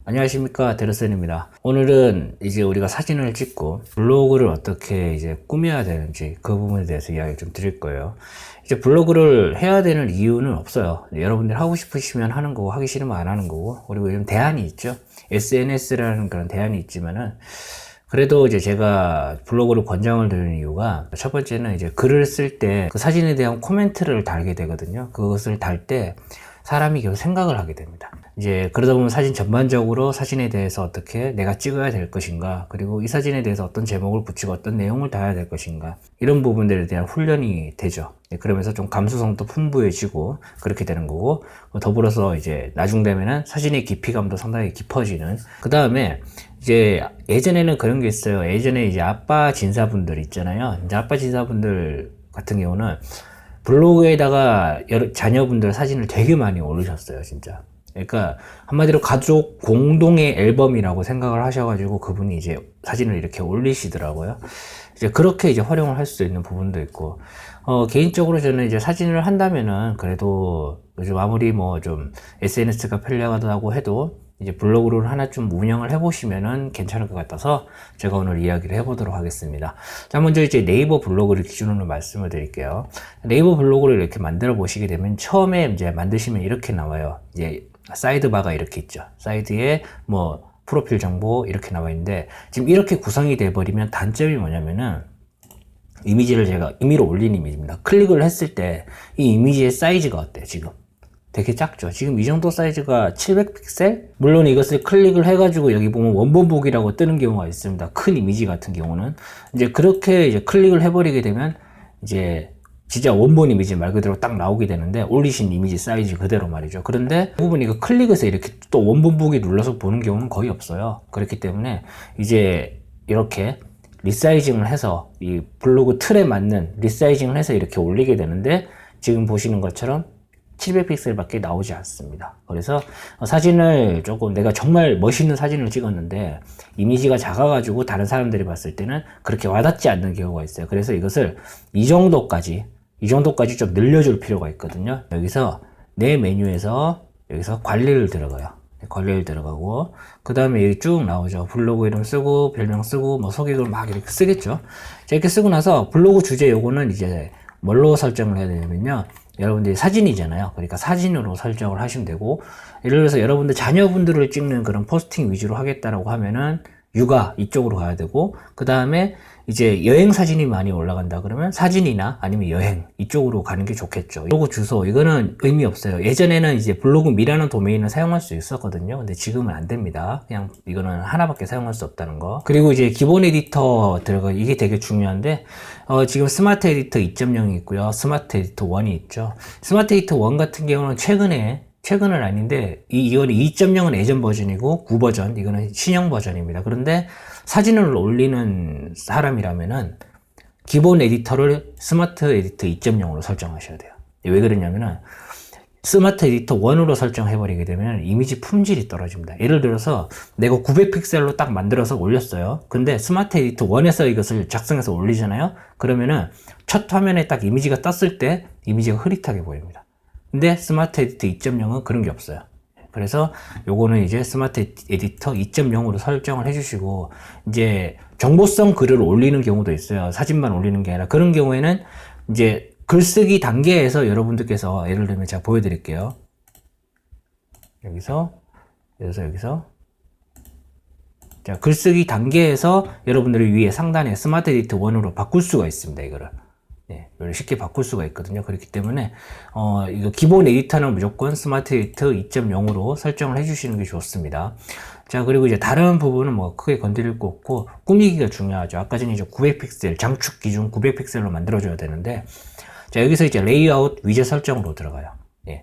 안녕하십니까, 데르센입니다. 오늘은 이제 우리가 사진을 찍고 블로그를 어떻게 이제 꾸며야 되는지 그 부분에 대해서 이야기 좀 드릴 거예요. 이제 블로그를 해야 되는 이유는 없어요. 여러분들 하고 싶으시면 하는 거고 하기 싫으면 안 하는 거고, 그리고 요즘 대안이 있죠. SNS라는 그런 대안이 있지만은 그래도 이제 제가 블로그를 권장을 드리는 이유가, 첫 번째는 이제 글을 쓸 때 그 사진에 대한 코멘트를 달게 되거든요. 그것을 달 때 사람이 계속 생각을 하게 됩니다. 이제 그러다 보면 사진 전반적으로 사진에 대해서 어떻게 내가 찍어야 될 것인가, 그리고 이 사진에 대해서 어떤 제목을 붙이고 어떤 내용을 달아야 될 것인가, 이런 부분들에 대한 훈련이 되죠. 그러면서 좀 감수성도 풍부해지고 그렇게 되는 거고, 더불어서 이제 나중 되면은 사진의 깊이감도 상당히 깊어지는. 그 다음에 이제 예전에는 그런 게 있어요. 예전에 이제 아빠 진사분들 있잖아요. 이제 아빠 진사분들 같은 경우는 블로그에다가 자녀분들 사진을 되게 많이 올리셨어요, 진짜. 그러니까 한마디로 가족 공동의 앨범이라고 생각을 하셔가지고 그분이 이제 사진을 이렇게 올리시더라고요. 이제 그렇게 이제 활용을 할 수 있는 부분도 있고, 개인적으로 저는 이제 사진을 한다면은 그래도 요즘 아무리 뭐 좀 SNS가 편리하다고 해도 이제 블로그를 하나 좀 운영을 해보시면은 괜찮을 것 같아서 제가 오늘 이야기를 해보도록 하겠습니다. 자, 먼저 이제 네이버 블로그를 기준으로 말씀을 드릴게요. 네이버 블로그를 이렇게 만들어 보시게 되면 처음에 이제 만드시면 이렇게 나와요. 이제 사이드바가 이렇게 있죠. 사이드에 뭐 프로필 정보 이렇게 나와 있는데, 지금 이렇게 구성이 돼 버리면 단점이 뭐냐면은, 이미지를 제가 임의로 올린 이미지입니다. 클릭을 했을 때 이 이미지의 사이즈가 어때요? 지금 되게 작죠. 지금 이 정도 사이즈가 700픽셀? 물론 이것을 클릭을 해가지고 여기 보면 원본 보기라고 뜨는 경우가 있습니다. 큰 이미지 같은 경우는 이제 그렇게 이제 클릭을 해버리게 되면 이제 진짜 원본 이미지 말 그대로 딱 나오게 되는데, 올리신 이미지 사이즈 그대로 말이죠. 그런데 대부분 이거 클릭해서 이렇게 또 원본 보기 눌러서 보는 경우는 거의 없어요. 그렇기 때문에 이제 이렇게 리사이징을 해서 이 블로그 틀에 맞는 리사이징을 해서 이렇게 올리게 되는데, 지금 보시는 것처럼 700픽셀밖에 나오지 않습니다. 그래서 사진을 조금 내가 정말 멋있는 사진을 찍었는데 이미지가 작아가지고 다른 사람들이 봤을 때는 그렇게 와닿지 않는 경우가 있어요. 그래서 이것을 이 정도까지 좀 늘려줄 필요가 있거든요. 여기서 내 메뉴에서 여기서 관리를 들어가요. 관리를 들어가고, 그 다음에 여기 쭉 나오죠. 블로그 이름 쓰고 별명 쓰고 뭐 소개글 막 이렇게 쓰겠죠. 자, 이렇게 쓰고 나서 블로그 주제 요거는 이제 뭘로 설정을 해야 되냐면요, 여러분들이 사진이잖아요. 그러니까 사진으로 설정을 하시면 되고, 예를 들어서 여러분들 자녀분들을 찍는 그런 포스팅 위주로 하겠다라고 하면은 육아 이쪽으로 가야 되고, 그 다음에 이제 여행 사진이 많이 올라간다 그러면 사진이나 아니면 여행 이쪽으로 가는 게 좋겠죠. 블로그 주소 이거는 의미 없어요. 예전에는 이제 블로그 미라는 도메인을 사용할 수 있었거든요. 근데 지금은 안 됩니다. 그냥 이거는 하나밖에 사용할 수 없다는 거. 그리고 이제 기본 에디터 들어가, 이게 되게 중요한데, 지금 스마트 에디터 2.0이 있고요. 스마트 에디터 1이 있죠. 스마트 에디터 1 같은 경우는 최근은 아닌데, 이건 2.0은 예전 버전이고 9 버전, 이거는 신형 버전입니다. 그런데 사진을 올리는 사람이라면은 기본 에디터를 스마트 에디터 2.0으로 설정하셔야 돼요. 왜 그러냐면은 스마트 에디터 1으로 설정해버리게 되면 이미지 품질이 떨어집니다. 예를 들어서 내가 900픽셀로 딱 만들어서 올렸어요. 근데 스마트 에디터 1에서 이것을 작성해서 올리잖아요. 그러면은 첫 화면에 딱 이미지가 떴을 때 이미지가 흐릿하게 보입니다. 근데 스마트 에디터 2.0은 그런 게 없어요. 그래서 요거는 이제 스마트 에디터 2.0으로 설정을 해주시고, 이제 정보성 글을 올리는 경우도 있어요. 사진만 올리는 게 아니라. 그런 경우에는 이제 글쓰기 단계에서 여러분들께서, 예를 들면 제가 보여드릴게요. 여기서 자, 글쓰기 단계에서 여러분들이 위에 상단에 스마트 에디터 1으로 바꿀 수가 있습니다. 이거를 쉽게 바꿀 수가 있거든요. 그렇기 때문에 이거 기본 에디터는 무조건 스마트 에디터 2.0으로 설정을 해주시는 게 좋습니다. 자, 그리고 이제 다른 부분은 뭐 크게 건드릴 거 없고, 꾸미기가 중요하죠. 아까 전에 이제 900픽셀 장축 기준 900픽셀로 만들어줘야 되는데, 자, 여기서 이제 레이아웃 위젯 설정으로 들어가요.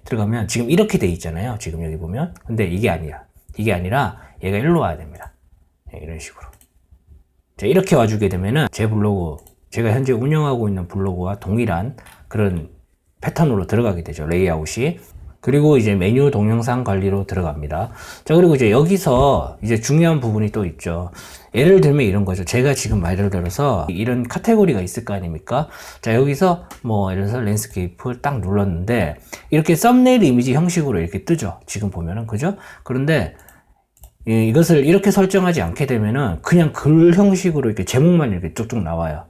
들어가면 지금 이렇게 돼 있잖아요. 지금 여기 보면. 근데 이게 아니라 얘가 일로 와야 됩니다. 이런 식으로. 자, 이렇게 와주게 되면은 제 블로그, 제가 현재 운영하고 있는 블로그와 동일한 그런 패턴으로 들어가게 되죠. 레이아웃이. 그리고 이제 메뉴 동영상 관리로 들어갑니다. 자, 그리고 이제 여기서 이제 중요한 부분이 또 있죠. 예를 들면 이런 거죠. 제가 지금 예를 들어서 이런 카테고리가 있을 거 아닙니까? 자, 여기서 뭐 예를 들어서 랜드스케이프를 딱 눌렀는데 이렇게 썸네일 이미지 형식으로 이렇게 뜨죠. 지금 보면은, 그죠? 그런데 이것을 이렇게 설정하지 않게 되면은 그냥 글 형식으로 이렇게 제목만 이렇게 쭉쭉 나와요.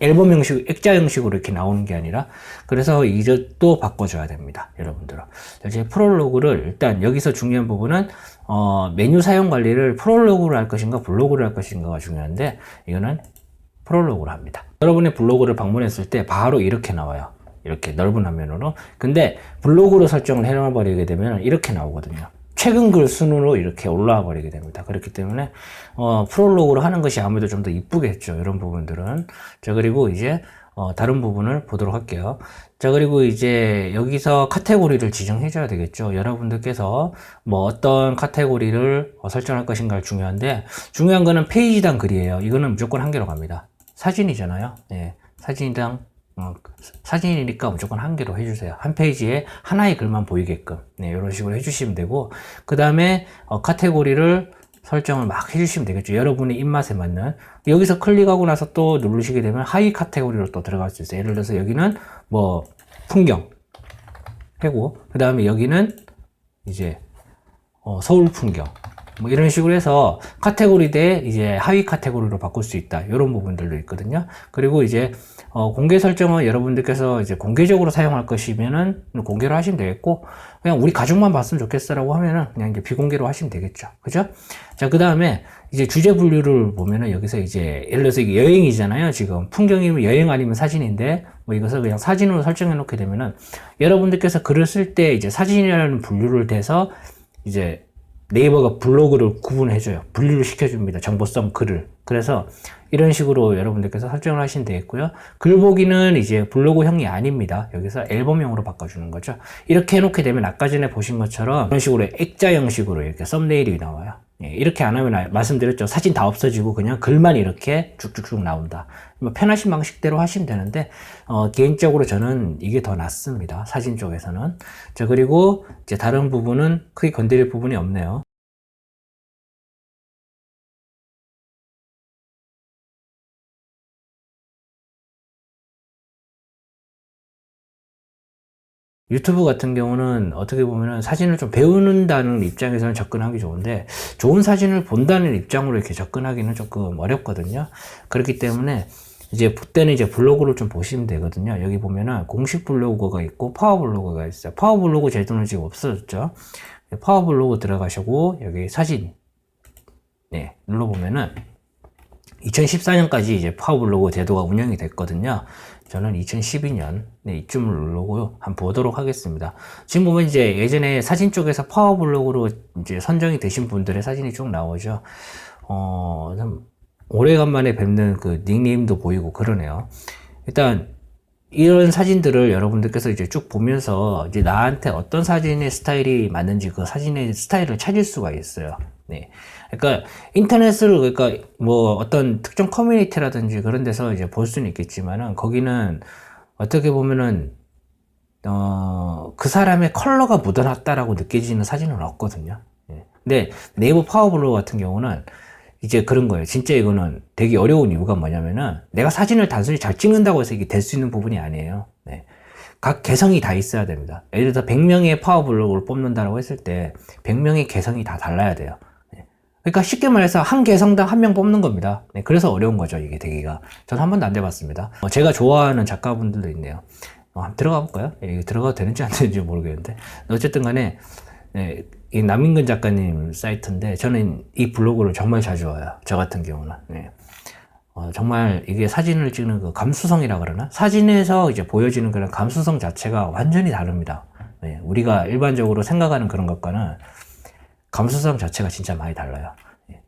앨범 형식, 액자 형식으로 이렇게 나오는 게 아니라, 그래서 이것도 바꿔줘야 됩니다. 여러분들은. 이제 프롤로그를, 일단 여기서 중요한 부분은, 메뉴 사용 관리를 프롤로그로 할 것인가, 블로그로 할 것인가가 중요한데, 이거는 프롤로그로 합니다. 여러분의 블로그를 방문했을 때 바로 이렇게 나와요. 이렇게 넓은 화면으로. 근데 블로그로 설정을 해놔버리게 되면 이렇게 나오거든요. 최근 글 순으로 이렇게 올라와 버리게 됩니다. 그렇기 때문에 프롤로그로 하는 것이 아무래도 좀 더 이쁘겠죠. 이런 부분들은. 자, 그리고 이제 다른 부분을 보도록 할게요. 자, 그리고 이제 여기서 카테고리를 지정해 줘야 되겠죠. 여러분들께서 뭐 어떤 카테고리를 설정할 것인가 중요한데, 중요한 거는 페이지당 글이에요. 이거는 무조건 한 개로 갑니다. 사진이잖아요. 네, 사진이당 사진이니까 무조건 한 개로 해주세요. 한 페이지에 하나의 글만 보이게끔. 네, 이런 식으로 해주시면 되고, 그 다음에 카테고리를 설정을 막 해주시면 되겠죠. 여러분의 입맛에 맞는. 여기서 클릭하고 나서 또 누르시게 되면 하위 카테고리로 또 들어갈 수 있어요. 예를 들어서 여기는 뭐 풍경 하고, 그 다음에 여기는 이제 서울 풍경, 뭐 이런 식으로 해서 카테고리 대 이제 하위 카테고리로 바꿀 수 있다. 이런 부분들도 있거든요. 그리고 이제 공개 설정은 여러분들께서 이제 공개적으로 사용할 것이면은 공개로 하시면 되겠고, 그냥 우리 가족만 봤으면 좋겠어라고 하면은 그냥 이제 비공개로 하시면 되겠죠. 그죠? 자, 그 다음에 이제 주제 분류를 보면은 여기서 이제 예를 들어서 이게 여행이잖아요. 지금 풍경이면 여행 아니면 사진인데, 뭐 이것을 그냥 사진으로 설정해 놓게 되면은 여러분들께서 글을 쓸 때 이제 사진이라는 분류를 대서 이제 네이버가 블로그를 구분해줘요. 분류를 시켜줍니다. 정보성 글을. 그래서 이런 식으로 여러분들께서 설정을 하시면 되겠고요. 글 보기는 이제 블로그형이 아닙니다. 여기서 앨범형으로 바꿔주는 거죠. 이렇게 해놓게 되면 아까 전에 보신 것처럼 이런 식으로 액자 형식으로 이렇게 썸네일이 나와요. 이렇게 안 하면 말씀드렸죠. 사진 다 없어지고 그냥 글만 이렇게 쭉쭉쭉 나온다. 뭐 편하신 방식대로 하시면 되는데 개인적으로 저는 이게 더 낫습니다. 사진 쪽에서는. 자, 그리고 이제 다른 부분은 크게 건드릴 부분이 없네요. 유튜브 같은 경우는 어떻게 보면은 사진을 좀 배우는다는 입장에서는 접근하기 좋은데, 좋은 사진을 본다는 입장으로 이렇게 접근하기는 조금 어렵거든요. 그렇기 때문에 이제 그때는 이제 블로그를 좀 보시면 되거든요. 여기 보면은 공식 블로그가 있고 파워 블로그가 있어요. 파워 블로그 제도는 지금 없어졌죠. 파워 블로그 들어가시고 여기 사진 눌러보면은 2014년까지 이제 파워 블로그 제도가 운영이 됐거든요. 저는 2012년 이쯤을 누르고 한번 보도록 하겠습니다. 지금 보면 이제 예전에 사진 쪽에서 파워 블로그로 이제 선정이 되신 분들의 사진이 쭉 나오죠. 참 오래간만에 뵙는 그 닉네임도 보이고 그러네요. 일단 이런 사진들을 여러분들께서 이제 쭉 보면서 이제 나한테 어떤 사진의 스타일이 맞는지 그 사진의 스타일을 찾을 수가 있어요. 네. 그러니까 인터넷을, 그러니까 뭐 어떤 특정 커뮤니티라든지 그런 데서 이제 볼 수는 있겠지만은 거기는 어떻게 보면은 그 사람의 컬러가 묻어났다라고 느껴지는 사진은 없거든요. 네. 근데 네이버 파워블로그 같은 경우는 이제 그런 거예요. 진짜 이거는 되게 어려운 이유가 뭐냐면은 내가 사진을 단순히 잘 찍는다고 해서 이게 될 수 있는 부분이 아니에요. 네. 각 개성이 다 있어야 됩니다. 예를 들어서 100명의 파워블로그를 뽑는다고 했을 때 100명의 개성이 다 달라야 돼요. 네. 그러니까 쉽게 말해서 한 개성당 한 명 뽑는 겁니다. 네. 그래서 어려운 거죠, 이게 되기가. 저는 한 번도 안 돼봤습니다. 제가 좋아하는 작가분들도 있네요. 한번 들어가 볼까요? 예, 들어가도 되는지 안 되는지 모르겠는데. 어쨌든 간에 네, 이 남인근 작가님 사이트인데 저는 이 블로그를 정말 자주 와요. 저 같은 경우는. 네. 정말 이게 사진을 찍는 그 감수성이라 그러나? 사진에서 이제 보여지는 그런 감수성 자체가 완전히 다릅니다. 네. 우리가 일반적으로 생각하는 그런 것과는 감수성 자체가 진짜 많이 달라요. 네.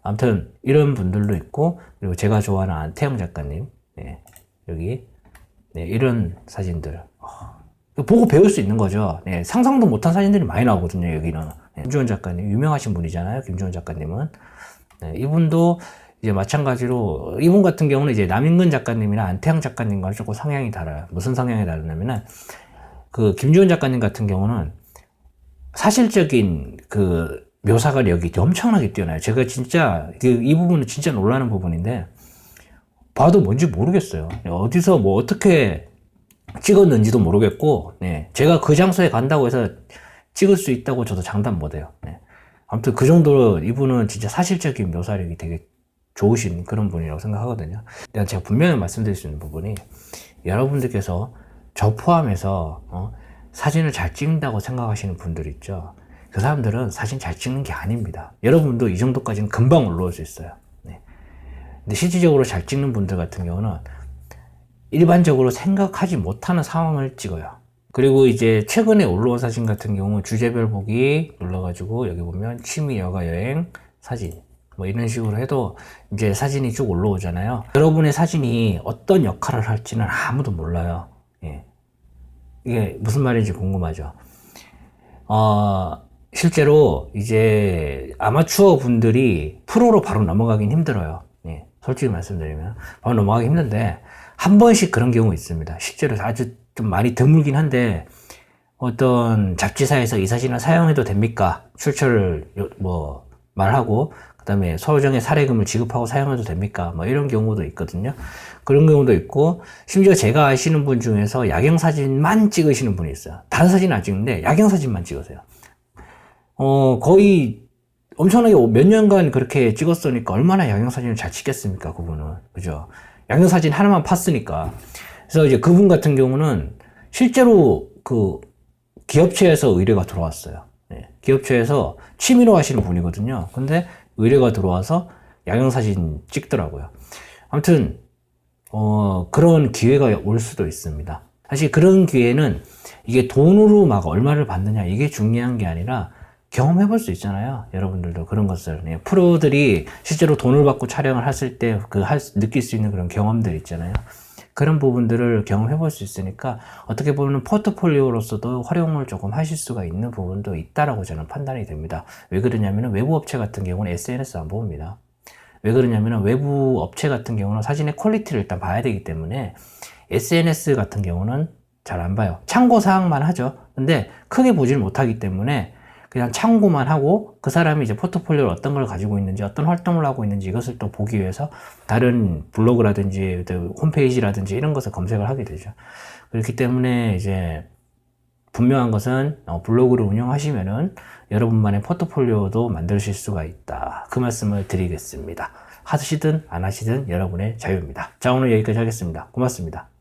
아무튼 이런 분들도 있고, 그리고 제가 좋아하는 안태영 작가님, 네. 여기 이런 사진들 보고 배울 수 있는 거죠. 네, 상상도 못한 사진들이 많이 나오거든요, 여기는. 네, 김주원 작가님, 유명하신 분이잖아요, 김주원 작가님은. 네, 이분도 이제 마찬가지로, 이분 같은 경우는 이제 남인근 작가님이나 안태영 작가님과 조금 성향이 달라요. 무슨 성향이 다르냐면은, 그 김주원 작가님 같은 경우는 사실적인 그 묘사가 여기 엄청나게 뛰어나요. 제가 진짜, 이 부분은 진짜 놀라는 부분인데, 봐도 뭔지 모르겠어요. 어디서 뭐 어떻게 찍었는지도 모르겠고, 네. 제가 그 장소에 간다고 해서 찍을 수 있다고 저도 장담 못해요. 네. 아무튼 그 정도로 이분은 진짜 사실적인 묘사력이 되게 좋으신 그런 분이라고 생각하거든요. 제가 분명히 말씀드릴 수 있는 부분이, 여러분들께서 저 포함해서 사진을 잘 찍는다고 생각하시는 분들 있죠. 그 사람들은 사진 잘 찍는 게 아닙니다. 여러분도 이 정도까지는 금방 올라올 수 있어요. 네. 근데 실질적으로 잘 찍는 분들 같은 경우는 일반적으로 생각하지 못하는 상황을 찍어요. 그리고 이제 최근에 올라온 사진 같은 경우 주제별 보기 눌러가지고 여기 보면 취미, 여가, 여행, 사진 뭐 이런 식으로 해도 이제 사진이 쭉 올라오잖아요. 여러분의 사진이 어떤 역할을 할지는 아무도 몰라요. 예. 이게 무슨 말인지 궁금하죠. 실제로 이제 아마추어 분들이 프로로 바로 넘어가긴 힘들어요. 예. 솔직히 말씀드리면 바로 넘어가기 힘든데, 한 번씩 그런 경우 있습니다. 실제로 아주 좀 많이 드물긴 한데, 어떤 잡지사에서 이 사진을 사용해도 됩니까? 출처를 뭐 말하고, 그 다음에 소정의 사례금을 지급하고 사용해도 됩니까? 뭐 이런 경우도 있거든요. 그런 경우도 있고, 심지어 제가 아시는 분 중에서 야경사진만 찍으시는 분이 있어요. 다른 사진 안 찍는데 야경사진만 찍으세요. 거의 엄청나게 몇 년간 그렇게 찍었으니까 얼마나 야경사진을 잘 찍겠습니까, 그분은. 그죠? 야경사진 하나만 팠으니까. 그래서 이제 그분 같은 경우는 실제로 그 기업체에서 의뢰가 들어왔어요. 네. 기업체에서 취미로 하시는 분이거든요. 근데 의뢰가 들어와서 야경사진 찍더라고요. 아무튼, 그런 기회가 올 수도 있습니다. 사실 그런 기회는 이게 돈으로 막 얼마를 받느냐, 이게 중요한 게 아니라 경험해 볼 수 있잖아요. 여러분들도 그런 것을. 네. 프로들이 실제로 돈을 받고 촬영을 했을 때 느낄 수 있는 그런 경험들 있잖아요. 그런 부분들을 경험해 볼 수 있으니까 어떻게 보면 포트폴리오로서도 활용을 조금 하실 수가 있는 부분도 있다라고 저는 판단이 됩니다. 왜 그러냐면 외부 업체 같은 경우는 SNS 안 봅니다. 왜 그러냐면 외부 업체 같은 경우는 사진의 퀄리티를 일단 봐야 되기 때문에 SNS 같은 경우는 잘 안 봐요. 참고 사항만 하죠. 근데 크게 보질 못하기 때문에 그냥 참고만 하고, 그 사람이 이제 포트폴리오를 어떤 걸 가지고 있는지, 어떤 활동을 하고 있는지 이것을 또 보기 위해서 다른 블로그라든지 홈페이지라든지 이런 것을 검색을 하게 되죠. 그렇기 때문에 이제 분명한 것은 블로그를 운영하시면은 여러분만의 포트폴리오도 만드실 수가 있다. 그 말씀을 드리겠습니다. 하시든 안 하시든 여러분의 자유입니다. 자, 오늘 여기까지 하겠습니다. 고맙습니다.